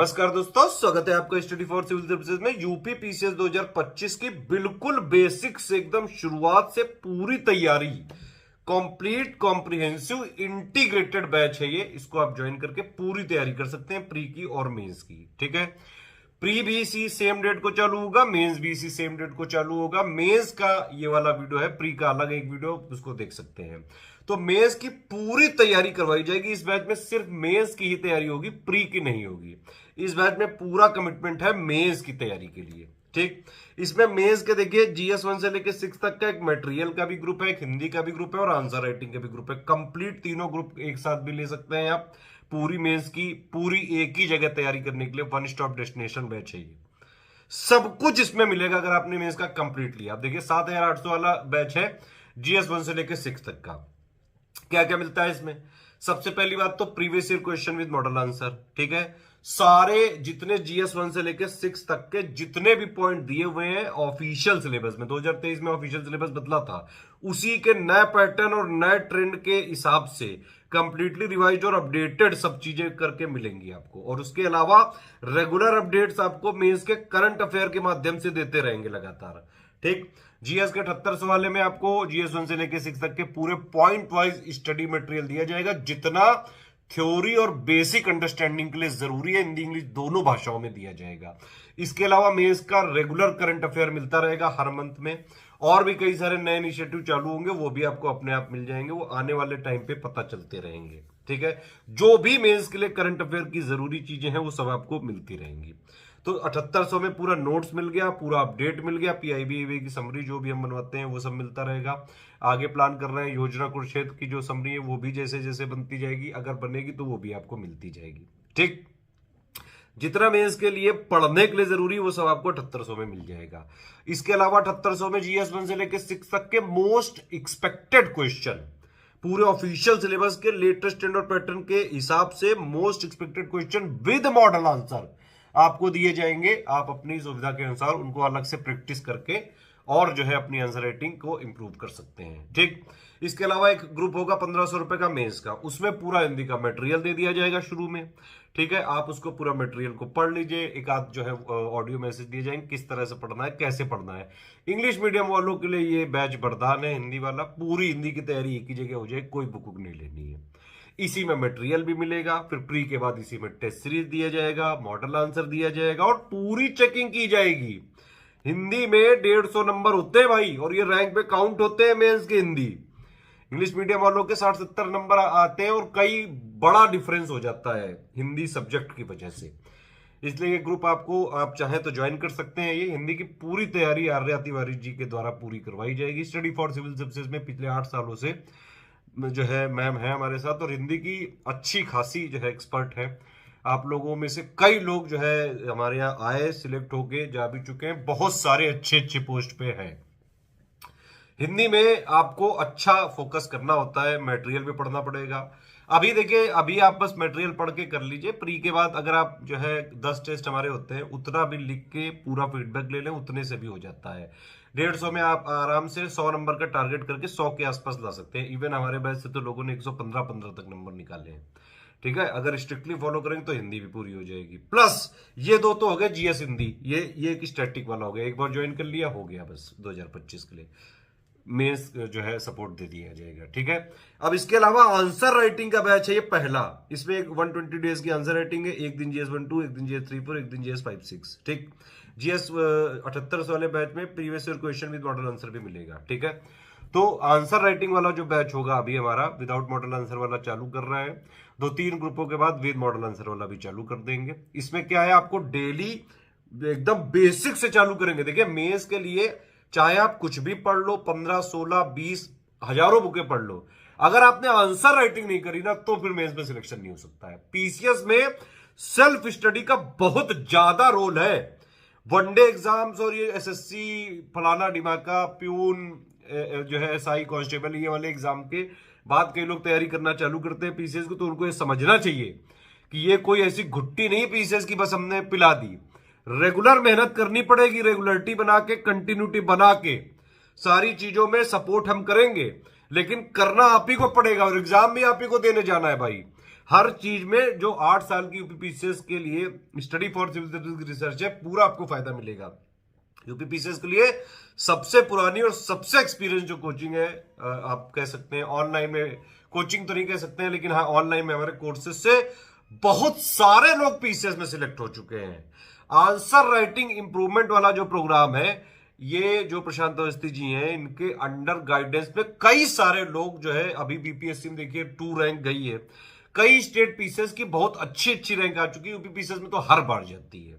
नमस्कार दोस्तों, स्वागत है आपका स्टडी फॉर सिविल सर्विसेज में। यूपी पीसीएस 2025 की बिल्कुल बेसिक से एकदम शुरुआत से पूरी तैयारी, कंप्लीट कॉम्प्रिहेंसिव इंटीग्रेटेड बैच है ये। इसको आप ज्वाइन करके पूरी तैयारी कर सकते हैं प्री की और मेंस की। ठीक है, प्री भी इसी सेम डेट को चालू होगा, मेंस भी इसी सेम डेट को चालू होगा। मेंस का ये वाला वीडियो है, प्री का अलग एक वीडियो, उसको देख सकते हैं। तो मेंस की पूरी तैयारी करवाई जाएगी इस बैच में। सिर्फ मेंस की ही तैयारी होगी, प्री की नहीं होगी। इस बैच में पूरा कमिटमेंट है मेंस की तैयारी के लिए। ठीक, इसमें मेंस के देखिए GS 1 से लेकर 6 तक का एक मटेरियल का भी ग्रुप है, एक हिंदी का भी ग्रुप है और आंसर राइटिंग का भी ग्रुप है। कंप्लीट तीनों ग्रुप एक साथ भी ले सकते हैं आप। पूरी मेंस की पूरी एक ही जगह तैयारी करने के लिए वन स्टॉप डेस्टिनेशन बैच है ये। सब कुछ इसमें मिलेगा अगर आपने मेंस का कंप्लीट लिया। आप देखिए 7800 वाला बैच है, GS 1 से लेकर 6 तक का। क्या क्या मिलता है इसमें? सबसे पहली बात तो previous year question with model answer. ठीक है, सारे जितने GS 1 से लेकर 6 तक के जितने भी पॉइंट दिए हुए हैं ऑफिशियल सिलेबस में, 2023 में ऑफिशियल सिलेबस बदला था, उसी के नए पैटर्न और नए ट्रेंड के हिसाब से कंप्लीटली रिवाइज और अपडेटेड सब चीजें करके मिलेंगी आपको। और उसके अलावा रेगुलर अपडेट्स आपको मेंस के करंट अफेयर के माध्यम से देते रहेंगे लगातार। ठीक, जीएस के 7800 वाले में आपको GS 1 से लेकर 6 तक के पूरे पॉइंट वाइज स्टडी मटेरियल दिया जाएगा, जितना थ्योरी और बेसिक अंडरस्टैंडिंग के लिए जरूरी है, हिंदी इंग्लिश दोनों भाषाओं में दिया जाएगा। इसके अलावा मेंस का रेगुलर करंट अफेयर मिलता रहेगा हर मंथ में। और भी कई सारे नए इनिशिएटिव चालू होंगे, वो भी आपको अपने आप मिल जाएंगे, वो आने वाले टाइम पे पता चलते रहेंगे। ठीक है, जो भी मेंस के लिए करंट अफेयर की जरूरी चीजें हैं वो सब आपको मिलती रहेंगी। तो 7800 में पूरा नोट्स मिल गया, पूरा अपडेट मिल गया, PIB की समरी जो भी हम बनवाते हैं वो सब मिलता रहेगा। आगे प्लान कर रहे हैं योजना कुरुक्षेत्र की जो समरी है वो भी जैसे जैसे बनती जाएगी, अगर बनेगी तो वो भी आपको मिलती जाएगी। ठीक, जितना मेंस के लिए पढ़ने के लिए जरूरी वो सब आपको 7800 में मिल जाएगा। इसके अलावा 7800 में GS 1 से लेकर 6 तक के मोस्ट एक्सपेक्टेड क्वेश्चन, पूरे ऑफिशियल सिलेबस के लेटेस्ट ट्रेंड और पैटर्न के हिसाब से most expected question with model answer आपको दिए जाएंगे। आप अपनी सुविधा के अनुसार उनको अलग से प्रैक्टिस करके और जो है अपनी आंसर राइटिंग को इंप्रूव कर सकते हैं। ठीक, इसके अलावा एक ग्रुप होगा 1500 रुपए का मेंस का, उसमें पूरा हिंदी का मटेरियल दे दिया जाएगा शुरू में। ठीक है, आप उसको पूरा मटेरियल को पढ़ लीजिए, एक आध जो है ऑडियो मैसेज दिए जाएंगे किस तरह से पढ़ना है, कैसे पढ़ना है। इंग्लिश मीडियम वालों के लिए ये बैच वरदान है, हिंदी वाला। पूरी हिंदी की तैयारी एक ही जगह हो जाए, कोई बुक नहीं लेनी है। इसी में मटेरियल भी मिलेगा, फिर प्री के बाद इसी में टेस्ट सीरीज दिया जाएगा, मॉडल आंसर दिया जाएगा और पूरी चेकिंग की जाएगी। हिंदी में 150 नंबर होते हैं भाई, और ये रैंक पे काउंट होते हैं मेंस के हिंदी। इंग्लिश मीडियम वालों के 60-70 नंबर आते हैं और कई बड़ा डिफरेंस हो जाता है हिंदी सब्जेक्ट की वजह से। इसलिए ये ग्रुप आपको, आप चाहें तो ज्वाइन कर सकते हैं। ये हिंदी की पूरी तैयारी आर्या तिवारी जी के द्वारा पूरी करवाई जाएगी। स्टडी फॉर सिविल सर्विसेज में पिछले 8 सालों से जो है मैम है हमारे साथ, और हिंदी की अच्छी खासी जो है एक्सपर्ट है। आप लोगों में से कई लोग जो है हमारे यहाँ आए, सिलेक्ट होके जा भी चुके हैं, बहुत सारे अच्छे अच्छे पोस्ट पे हैं। हिंदी में आपको अच्छा फोकस करना होता है, मटेरियल भी पढ़ना पड़ेगा। अभी देखिए, अभी आप बस मटेरियल पढ़ के कर लीजिए। प्री के बाद अगर आप जो है 10 टेस्ट हमारे होते हैं, उतना भी लिख के पूरा फीडबैक ले लें, उतने से भी हो जाता है। 150 में आप आराम से 100 नंबर का टारगेट करके 100 के आसपास ला सकते हैं। इवन हमारे बैच से तो लोगों ने 115 तक नंबर निकाले हैं। ठीक है, अगर स्ट्रिक्टली फॉलो करेंगे तो हिंदी भी पूरी हो जाएगी। प्लस ये दो तो हो गए GS हिंदी, ये एक स्टैटिक वाला हो गया, एक बार ज्वाइन कर लिया हो गया बस 2025 के लिए मेंस जो है सपोर्ट दे दिया जाएगा। ठीक है, अब इसके अलावा आंसर राइटिंग का बैच है ये पहला। इसमें एक 120 डेज की आंसर राइटिंग है, एक दिन GS 1-2, एक दिन GS 3-4, एक दिन GS 5-6। ठीक, GS 7800 वाले बैच में previous year question with model answer भी मिलेगा। ठीक है, तो आंसर राइटिंग वाला जो बैच होगा अभी हमारा विदाउट मॉडल आंसर वाला चालू कर रहा है। 2-3 ग्रुपों के बाद विद मॉडल आंसर वाला भी चालू कर देंगे। इसमें क्या है, आपको डेली एकदम बेसिक से चालू करेंगे। देखिए, मेंस के लिए चाहे आप कुछ भी पढ़ लो, 15, 16, 20 हजारों बुकें पढ़ लो, अगर आपने आंसर राइटिंग नहीं करी ना तो फिर मेंस में सिलेक्शन नहीं हो सकता है। PCS में सेल्फ स्टडी का बहुत ज्यादा रोल है। वनडे एग्जाम्स और ये SSC फलाना डिमाका प्यून जो है SI कांस्टेबल, ये वाले एग्जाम के बाद कई लोग तैयारी करना चालू करते हैं PCS को, तो उनको ये समझना चाहिए कि ये कोई ऐसी घुट्टी नहीं PCS की बस हमने पिला दी। रेगुलर मेहनत करनी पड़ेगी, रेगुलरिटी बना के, कंटिन्यूटी बना के सारी चीजों में सपोर्ट हम करेंगे, लेकिन करना आप ही को पड़ेगा और एग्जाम भी आप ही को देने जाना है भाई। हर चीज में जो 8 साल की यूपीपीसीएस के लिए स्टडी फॉर सिविल सर्विस की रिसर्च है, पूरा आपको फायदा मिलेगा। यूपीपीसीएस के लिए सबसे पुरानी और सबसे एक्सपीरियंस जो कोचिंग है, आप कह सकते हैं ऑनलाइन में कोचिंग तो नहीं कह सकते हैं, लेकिन हाँ ऑनलाइन में हमारे कोर्सेज से बहुत सारे लोग पीसीएस में सिलेक्ट हो चुके हैं। आंसर राइटिंग इंप्रूवमेंट वाला जो प्रोग्राम है, ये जो प्रशांत अवस्थी जी हैं, इनके अंडर गाइडेंस में कई सारे लोग जो है, अभी बीपीएससी में देखिए 2 रैंक गई है, कई स्टेट पीसीएस की बहुत अच्छी अच्छी रैंक आ चुकी है, यूपी पीसीएस में तो हर बार जाती है।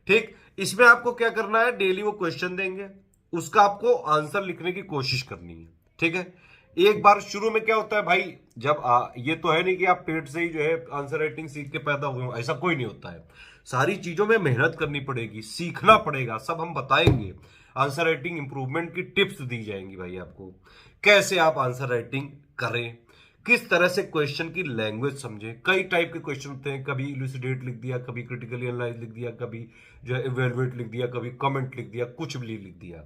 ठीक, इसमें आपको क्या करना है, डेली वो क्वेश्चन देंगे, उसका आपको आंसर लिखने की कोशिश करनी है। ठीक है, एक बार शुरू में क्या होता है भाई, जब ये तो है नहीं कि आप पेट से ही जो है आंसर राइटिंग सीख के पैदा हुए हो, ऐसा कोई नहीं होता है। सारी चीजों में मेहनत करनी पड़ेगी, सीखना पड़ेगा, सब हम बताएंगे। आंसर राइटिंग इंप्रूवमेंट की टिप्स दी जाएंगी भाई आपको, कैसे आप आंसर राइटिंग करें, किस तरह से क्वेश्चन की लैंग्वेज समझें। कई टाइप के क्वेश्चन होते हैं, कभी इलुसिडेट लिख दिया, कभी क्रिटिकली एनालाइज लिख दिया, कभी जो है इवेलुएट लिख दिया, कभी कमेंट लिख दिया, कुछ भी लिख दिया।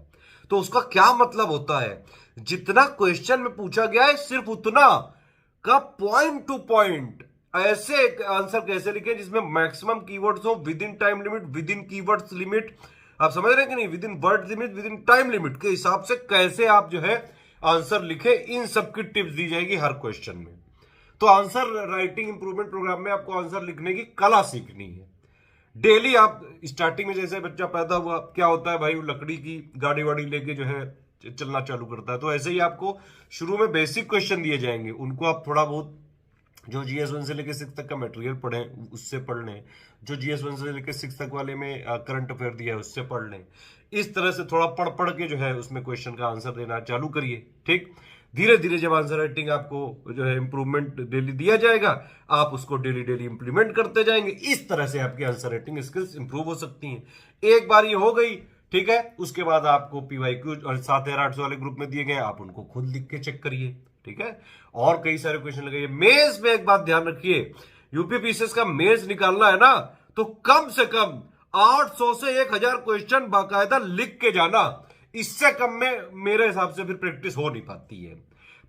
तो उसका क्या मतलब होता है, जितना क्वेश्चन में पूछा गया है सिर्फ उतना का पॉइंट टू पॉइंट ऐसे आंसर कैसे लिखें जिसमें मैक्सिमम कीवर्ड्स हो, with in time limit, with in keywords limit, आप समझ रहे हैं कि नहीं, with in word limit, with in time limit के हिसाब से कैसे आप जो है आंसर लिखे, इन सब की टिप्स दी जाएगी हर क्वेश्चन में। तो आंसर राइटिंग इंप्रूवमेंट प्रोग्राम में आपको आंसर लिखने की कला सीखनी है। डेली आप स्टार्टिंग में जैसे बच्चा पैदा हुआ, क्या होता है भाई, वो लकड़ी की गाड़ी वाड़ी लेके जो है चलना चालू करता है, तो ऐसे ही आपको शुरू में बेसिक क्वेश्चन दिए जाएंगे, उनको आप थोड़ा बहुत जो जीएस 1 से लेकर 6 तक का मटेरियल पढ़ें उससे पढ़ लें, जो जीएस 1 से लेकर 6 तक वाले में करंट अफेयर दिया है उससे पढ़ लें। इस तरह से थोड़ा पढ़ पढ़ के जो है उसमें क्वेश्चन का आंसर देना चालू करिए। ठीक, धीरे धीरे जब आंसर राइटिंग आपको जो है इंप्रूवमेंट डेली दिया जाएगा, आप उसको डेली डेली इंप्लीमेंट करते जाएंगे। इस तरह से आपकी आंसर राइटिंग स्किल्स इंप्रूव हो सकती हैं। एक बार ये हो गई, ठीक है, उसके बाद आपको पीवाईक्यू और 7,800 वाले ग्रुप में दिए गए, आप उनको खुद लिख के चेक करिए। ठीक है, और कई सारे क्वेश्चन लगाइए। मेंस में एक बात ध्यान रखिए, यूपीपीसीएस का मेंस निकालना है ना, तो कम से कम 800 से 1000 क्वेश्चन बाकायदा लिख के जाना। इससे कम में मेरे हिसाब से फिर प्रैक्टिस हो नहीं पाती है।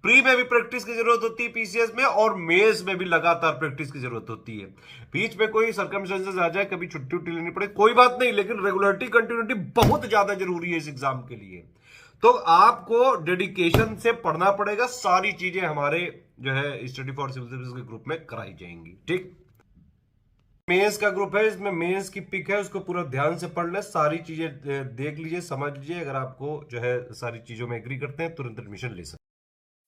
प्री में भी प्रैक्टिस की जरूरत होती है पीसीएस में, और मेंस में भी लगातार प्रैक्टिस की जरूरत होती है। बीच में कोई सर्कमस्टेंसेस आ जाए, कभी छुट्टी उट्टी लेनी पड़े, कोई बात नहीं, लेकिन रेगुलरिटी कंटिन्यूटी बहुत ज्यादा जरूरी है इस एग्जाम के लिए। तो आपको डेडिकेशन से पढ़ना पड़ेगा, सारी चीजें हमारे जो है स्टडी फॉर सिविल सर्विस के ग्रुप में कराई जाएंगी। ठीक, मेंस का ग्रुप है, इसमें मेंस की पिक है, उसको पूरा ध्यान से पढ़ ले, सारी चीजें देख लीजिए, समझ लीजिए। अगर आपको जो है सारी चीजों में एग्री करते हैं, तुरंत एडमिशन ले सकते हैं।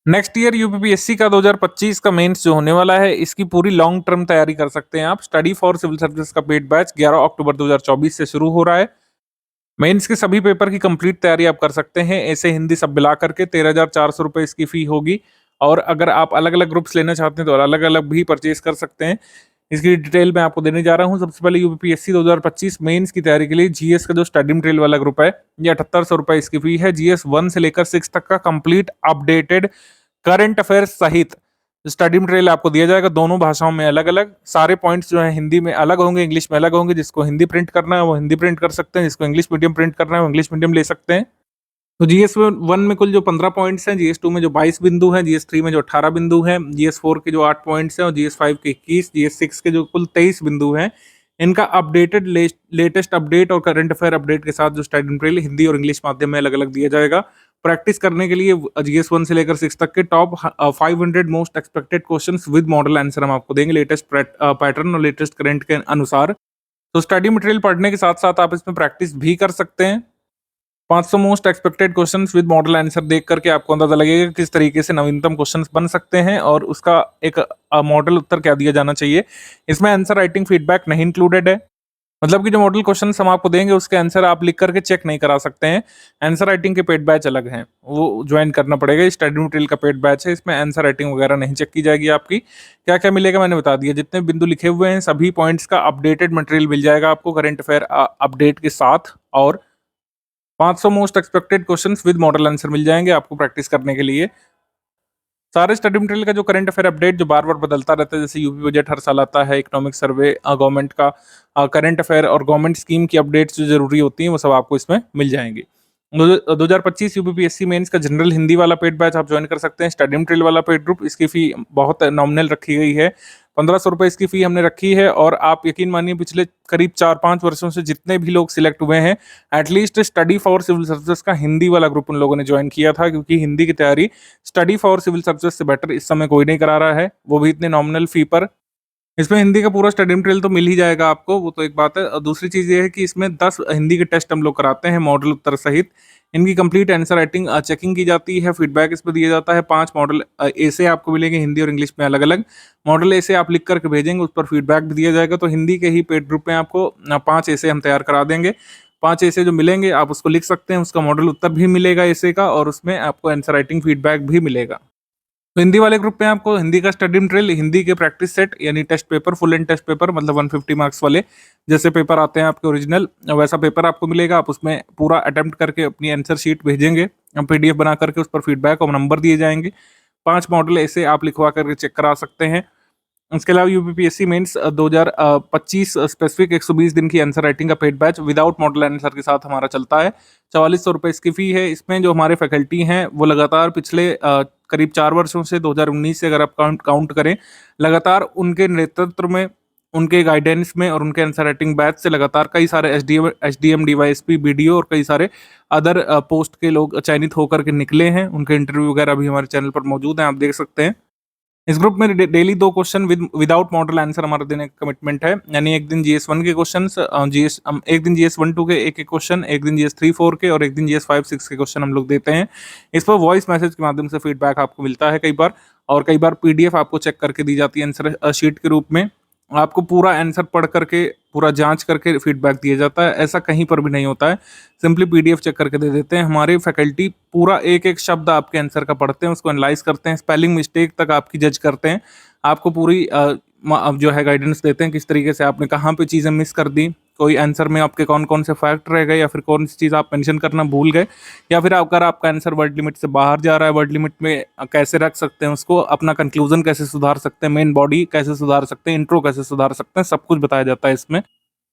नेक्स्ट ईयर यूपीपीएससी का 2025 का मेंस जो होने वाला है, इसकी पूरी लॉन्ग टर्म तैयारी कर सकते हैं आप। स्टडी फॉर सिविल सर्विस का पेड बैच 11 अक्टूबर 2024 से शुरू हो रहा है। मेंस के सभी पेपर की कंप्लीट तैयारी आप कर सकते हैं। ऐसे हिंदी सब मिला करके 13,400 रुपये इसकी फी होगी। और अगर आप अलग अलग ग्रुप्स लेना चाहते हैं तो अलग अलग भी परचेज कर सकते हैं। इसकी डिटेल मैं आपको देने जा रहा हूं। सबसे पहले यूपीपीएससी 2025 मेंस की तैयारी के लिए जीएस का जो स्टडी मटेरियल वाला ग्रुप है, ये 7800 रुपये इसकी फी है। जीएस 1 से लेकर 6 तक का कंप्लीट अपडेटेड करंट अफेयर सहित स्टडी मटेरियल आपको दिया जाएगा, दोनों भाषाओं में अलग अलग। सारे पॉइंट्स जो है हिंदी में अलग होंगे, इंग्लिश में अलग होंगे। जिसको हिंदी प्रिंट करना है वो हिंदी प्रिंट कर सकते हैं, जिसको इंग्लिश मीडियम प्रिंट करना है वो इंग्लिश मीडियम ले सकते हैं। तो जीएस 1 में कुल जो 15 पॉइंट्स हैं, जीएस 2 में जो 22 बिंदु हैं, जीएस 3 में जो 18 बिंदु हैं, जीएस 4 के जो 8 पॉइंट्स हैं और जीएस 5 के 21, जीएस 6 के जो कुल 23 बिंदु हैं, इनका अपडेटेड लेटेस्ट अपडेट और करंट अफेयर अपडेट के साथ जो स्टडी मटेरियल हिंदी और इंग्लिश माध्यम में अलग अलग दिया जाएगा। प्रैक्टिस करने के लिए जीएस 1 से लेकर 6 तक के top 500 most expected questions with model answer हम आपको देंगे, लेटेस्ट पैटर्न और लेटेस्ट करंट के अनुसार। तो स्टडी मटेरियल पढ़ने के साथ साथ आप इसमें प्रैक्टिस भी कर सकते हैं। 500 most expected questions with model answer देख करके आपको अंदाजा लगेगा किस तरीके से नवीनतम क्वेश्चंस बन सकते हैं और उसका एक मॉडल उत्तर क्या दिया जाना चाहिए। इसमें आंसर राइटिंग फीडबैक नहीं इंक्लूडेड है, मतलब कि जो मॉडल क्वेश्चंस हम आपको देंगे उसके आंसर आप लिख करके चेक नहीं करा सकते हैं। आंसर राइटिंग के पेड बैच अलग हैं, वो ज्वाइन करना पड़ेगा। स्टडी मटेरियल का पेड बैच है, इसमें आंसर राइटिंग वगैरह नहीं चेक की जाएगी आपकी। क्या क्या मिलेगा मैंने बता दिया, जितने बिंदु लिखे हुए हैं सभी पॉइंट्स का अपडेटेड मटेरियल मिल जाएगा आपको करंट अफेयर अपडेट के साथ, और 500 most expected questions with model answer मिल जाएंगे आपको प्रैक्टिस करने के लिए। सारे स्टडी मटेरियल का जो करंट अफेयर अपडेट जो बार बार बदलता रहता है, जैसे यूपी बजट हर साल आता है, इकोनॉमिक सर्वे, गवर्नमेंट का करंट अफेयर और गवर्नमेंट स्कीम की अपडेट्स जो जरूरी होती हैं वो सब आपको इसमें मिल जाएंगी। 2025 यूपीपीएससी मेंस का जनरल हिंदी वाला पेड बैच आप ज्वाइन कर सकते हैं। स्टडी मटेरियल वाला पेड ग्रुप, इसकी फी बहुत नॉमिनल रखी गई है, 1500 रुपए इसकी फी हमने रखी है। और आप यकीन मानिए पिछले करीब 4-5 वर्षों से जितने भी लोग सिलेक्ट हुए हैं, at least study for civil services का हिंदी वाला ग्रुप उन लोगों ने ज्वाइन किया था, क्योंकि हिंदी की तैयारी स्टडी फॉर सिविल सर्विसेज से बेटर इस समय कोई नहीं करा रहा है, वो भी इतने नॉमिनल फी पर। इसमें हिंदी का पूरा स्टडी मटेरियल तो मिल ही जाएगा आपको, वो तो एक बात है। और दूसरी चीज़ ये है कि इसमें 10 हिंदी के टेस्ट हम लोग कराते हैं मॉडल उत्तर सहित। इनकी कंप्लीट आंसर राइटिंग चेकिंग की जाती है, फीडबैक इस पर दिया जाता है। 5 मॉडल ऐसे आपको मिलेंगे हिंदी और इंग्लिश में अलग अलग। मॉडल ऐसे आप लिख करके भेजेंगे, उस पर फीडबैक भी दिया जाएगा। तो हिंदी के ही पेड ग्रुप में आपको 5 ऐसे हम तैयार करा देंगे। 5 ऐसे जो मिलेंगे आप उसको लिख सकते हैं, उसका मॉडल उत्तर भी मिलेगा ऐसे का, और उसमें आपको आंसर राइटिंग फीडबैक भी मिलेगा। तो हिंदी वाले ग्रुप में आपको हिंदी का स्टडी मटेरियल, हिंदी के प्रैक्टिस सेट यानी test paper, full and test paper, मतलब 150 मार्क्स वाले जैसे पेपर आते हैं आपके ओरिजिनल, वैसा पेपर आपको मिलेगा। आप उसमें पूरा अटेम्प्ट करके अपनी आंसर शीट भेजेंगे, पीडीएफ बना करके उस पर फीडबैक और नंबर दिए जाएंगे। 5 मॉडल ऐसे आप लिखवा करके चेक करा सकते हैं। इसके अलावा यूपीपीएससी मेंस 2025 स्पेसिफिक 120 दिन की आंसर राइटिंग का paid batch without model answer के साथ हमारा चलता है। 4400 रुपये इसकी फी है। इसमें जो हमारे फैकल्टी हैं वो लगातार पिछले करीब 4 वर्षों से 2019 से अगर आप काउंट करें, लगातार उनके नेतृत्व में, उनके गाइडेंस में और उनके आंसर राइटिंग बैच से लगातार कई सारे एसडीएम डीवाईएसपी बीडीओ और कई सारे अदर पोस्ट के लोग चयनित होकर के निकले हैं। उनके इंटरव्यू वगैरह भी हमारे चैनल पर मौजूद हैं, आप देख सकते हैं। इस ग्रुप में daily 2 question without model answer हमारा देने का कमिटमेंट है। यानी एक दिन जीएस 1 के क्वेश्चन, एक दिन जीएस 1-2 के एक क्वेश्चन, एक दिन जीएस 3-4 के और एक दिन जीएस 5-6 के क्वेश्चन हम लोग देते हैं। इस पर वॉइस मैसेज के माध्यम से फीडबैक आपको मिलता है कई बार, और कई बार पीडीएफ आपको चेक करके दी जाती है आंसर शीट के रूप में। आपको पूरा आंसर पढ़ करके, पूरा जांच करके फीडबैक दिया जाता है। ऐसा कहीं पर भी नहीं होता है, सिंपली पीडीएफ चेक करके दे देते हैं। हमारे फैकल्टी पूरा एक एक शब्द आपके आंसर का पढ़ते हैं, उसको एनालाइज करते हैं, स्पेलिंग मिस्टेक तक आपकी जज करते हैं, आपको पूरी जो है गाइडेंस देते हैं किस तरीके से आपने कहाँ पे चीज़ें मिस कर दी, कोई आंसर में आपके कौन कौन से फैक्ट रह गए, या फिर कौन सी चीज़ आप मेंशन करना भूल गए, या फिर अगर आपका आंसर वर्ड लिमिट से बाहर जा रहा है, वर्ड लिमिट में कैसे रख सकते हैं उसको, अपना कंक्लूजन कैसे सुधार सकते हैं, मेन बॉडी कैसे सुधार सकते हैं, इंट्रो कैसे सुधार सकते हैं, सब कुछ बताया जाता है इसमें।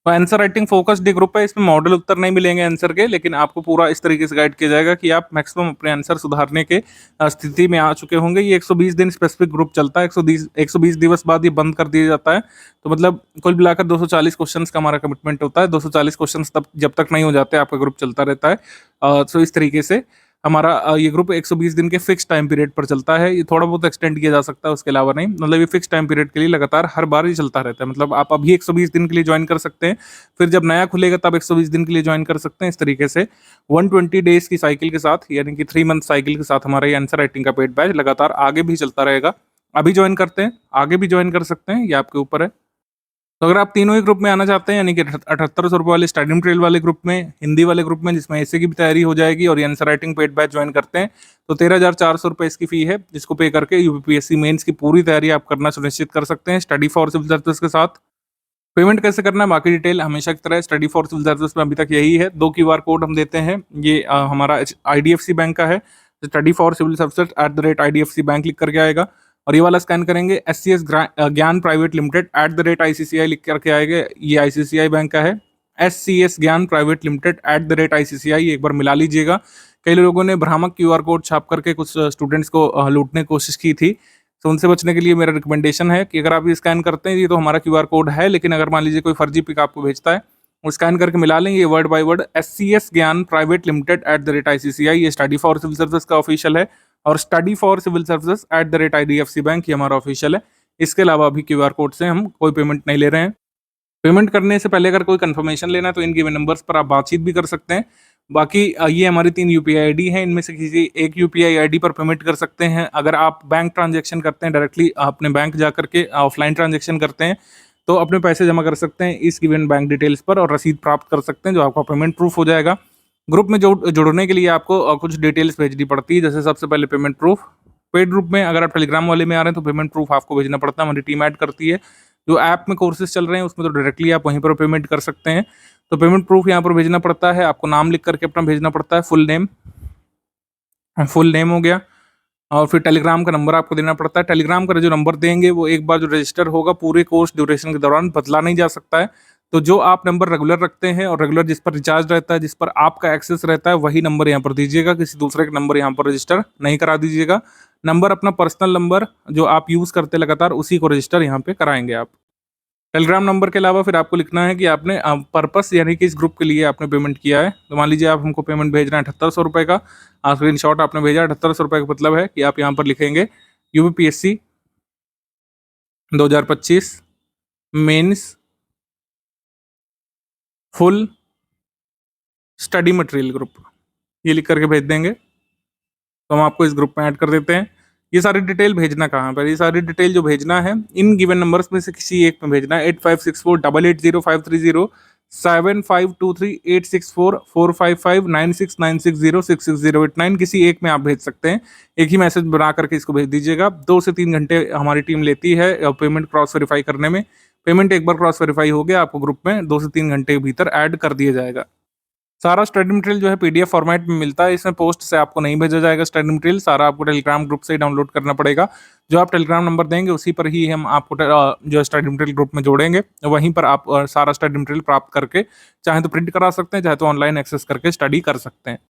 तो आंसर राइटिंग फोकस्ड ग्रुप है, इसमें मॉडल उत्तर नहीं मिलेंगे आंसर के, लेकिन आपको पूरा इस तरीके से गाइड किया जाएगा कि आप मैक्सिमम अपने आंसर सुधारने के स्थिति में आ चुके होंगे। ये 120 दिन स्पेसिफिक ग्रुप चलता है, 120 दिवस बाद ये बंद कर दिया जाता है। तो मतलब कुल मिलाकर 240 क्वेश्चंस का हमारा कमिटमेंट होता है। 240 क्वेश्चंस तब जब तक नहीं हो जाते आपका ग्रुप चलता रहता है। तो इस तरीके से हमारा ये ग्रुप 120 दिन के फिक्स टाइम पीरियड पर चलता है। ये थोड़ा बहुत एक्सटेंड किया जा सकता है, उसके अलावा नहीं। मतलब ये फिक्स टाइम पीरियड के लिए लगातार हर बार ही चलता रहता है। मतलब आप अभी 120 दिन के लिए ज्वाइन कर सकते हैं, फिर जब नया खुलेगा तब 120 दिन के लिए ज्वाइन कर सकते हैं। इस तरीके से 120 डेज की साइकिल के साथ, यानी कि 3 मंथ साइकिल के साथ हमारा ये आंसर राइटिंग का पेड बैच लगातार आगे भी चलता रहेगा। अभी ज्वाइन करते हैं, आगे भी ज्वाइन कर सकते हैं, ये आपके ऊपर है। तो अगर आप तीनों ही ग्रुप में आना चाहते हैं, यानी कि 7800 रुपये वाले स्टडी मटेरियल वाले ग्रुप में, हिंदी वाले ग्रुप में जिसमें ऐसे की भी तैयारी हो जाएगी, और ये answer writing paid batch join करते हैं, तो 13,400 रुपये इसकी फी है, जिसको पे करके यूपीपीएससी मेंस की पूरी तैयारी आप करना सुनिश्चित कर सकते हैं स्टडी फॉर सिविल सर्विसेज के साथ। पेमेंट कैसे करना है, बाकी डिटेल हमेशा की तरह स्टडी फॉर सिविल सर्विसेज में अभी तक यही है। 2 QR कोड हम देते हैं। ये हमारा IDFC बैंक का है, study for civil services @IDFC bank लिख करके आएगा, और ये वाला स्कैन करेंगे SCS Gyan private limited @ICCI लिख करके आएगा, ये ICCI बैंक का है। SCS Gyan private limited @ICCI, एक बार मिला लीजिएगा। कई लोगों ने भ्रामक QR कोड छाप करके कुछ स्टूडेंट्स को लूटने की कोशिश की थी, तो उनसे बचने के लिए मेरा रिकमेंडेशन है कि अगर आप ये स्कैन करते हैं, ये तो हमारा QR कोड है, लेकिन अगर मान लीजिए कोई फर्जी पिक आपको भेजता है, वो स्कैन करके मिला लेंगे, word by word SCS Gyan private limited @ICCI, ये स्टडी फॉर सिविल सर्विसेज का ऑफिशियल है, और study for civil services @IDFC bank, ये हमारा ऑफिशियल है। इसके अलावा अभी QR कोड से हम कोई पेमेंट नहीं ले रहे हैं। पेमेंट करने से पहले अगर कोई कंफर्मेशन लेना है तो इन गिवन नंबर्स पर आप बातचीत भी कर सकते हैं। बाकी ये हमारी 3 यूपीआई आईडी है, इनमें से किसी एक यूपीआई आईडी पर पेमेंट कर सकते हैं। अगर आप बैंक ट्रांजैक्शन करते हैं, डायरेक्टली अपने बैंक जा करके ऑफलाइन ट्रांजैक्शन करते हैं, तो अपने पैसे जमा कर सकते हैं इस गिवन बैंक डिटेल्स पर, और रसीद प्राप्त कर सकते हैं, जो आपका पेमेंट प्रूफ हो जाएगा। ग्रुप में जुड़ने के लिए आपको कुछ डिटेल्स भेजनी पड़ती है, जैसे सबसे पहले पेमेंट प्रूफ। पेड ग्रुप में अगर आप टेलीग्राम वाले में आ रहे हैं तो पेमेंट प्रूफ आपको भेजना पड़ता है, हमारी टीम ऐड करती है। जो ऐप में कोर्सेज चल रहे हैं उसमें तो डायरेक्टली आप वहीं पर पेमेंट कर सकते हैं। तो पेमेंट प्रूफ यहाँ पर भेजना पड़ता है, आपको नाम लिख करके अपना भेजना पड़ता है, फुल नेम हो गया, और फिर टेलीग्राम का नंबर आपको देना पड़ता है। टेलीग्राम का जो नंबर देंगे वो एक बार जो रजिस्टर होगा पूरे कोर्स ड्यूरेशन के दौरान बदला नहीं जा सकता है। तो जो आप नंबर रेगुलर रखते हैं और रेगुलर जिस पर रिचार्ज रहता है, जिस पर आपका एक्सेस रहता है, वही नंबर यहाँ पर दीजिएगा। किसी दूसरे का नंबर यहाँ पर रजिस्टर नहीं करा दीजिएगा। नंबर अपना पर्सनल नंबर जो आप यूज़ करते हैं लगातार, उसी को रजिस्टर यहाँ पे कराएंगे आप। टेलीग्राम नंबर के अलावा फिर आपको लिखना है कि आपने पर्पस यानी कि इस ग्रुप के लिए आपने पेमेंट किया है। तो मान लीजिए आप हमको पेमेंट भेज रहे हैं 7800 रुपये का, स्क्रीन शॉट आपने भेजा 7800 रुपये का मतलब है कि आप यहाँ पर लिखेंगे UPPSC 2025 mains full study material group, ये लिख करके भेज देंगे तो हम आपको इस ग्रुप में ऐड कर देते हैं। ये सारी डिटेल भेजना कहाँ पर, ये सारी डिटेल जो भेजना है इन गिवन नंबर्स में से किसी एक में भेजना है। 8564880530, 75238644559696066089, किसी एक में आप भेज सकते हैं। एक ही मैसेज बना करके इसको भेज दीजिएगा। 2 से 3 घंटे हमारी टीम लेती है पेमेंट क्रॉस वेरीफाई करने में। पेमेंट एक बार क्रॉस वेरीफाई हो गया, आपको ग्रुप में 2 से 3 घंटे के भीतर ऐड कर दिया जाएगा। सारा स्टडी मटेरियल जो है पीडीएफ फॉर्मेट में मिलता है, इसमें पोस्ट से आपको नहीं भेजा जाएगा। स्टडी मटेरियल सारा आपको टेलीग्राम ग्रुप से ही डाउनलोड करना पड़ेगा। जो आप टेलीग्राम नंबर देंगे उसी पर ही हम आपको जो स्टडी मटेरियल ग्रुप में जोड़ेंगे, वहीं पर आप सारा स्टडी मटेरियल प्राप्त करके चाहे तो प्रिंट करा सकते हैं, चाहे तो ऑनलाइन एक्सेस करके स्टडी कर सकते हैं।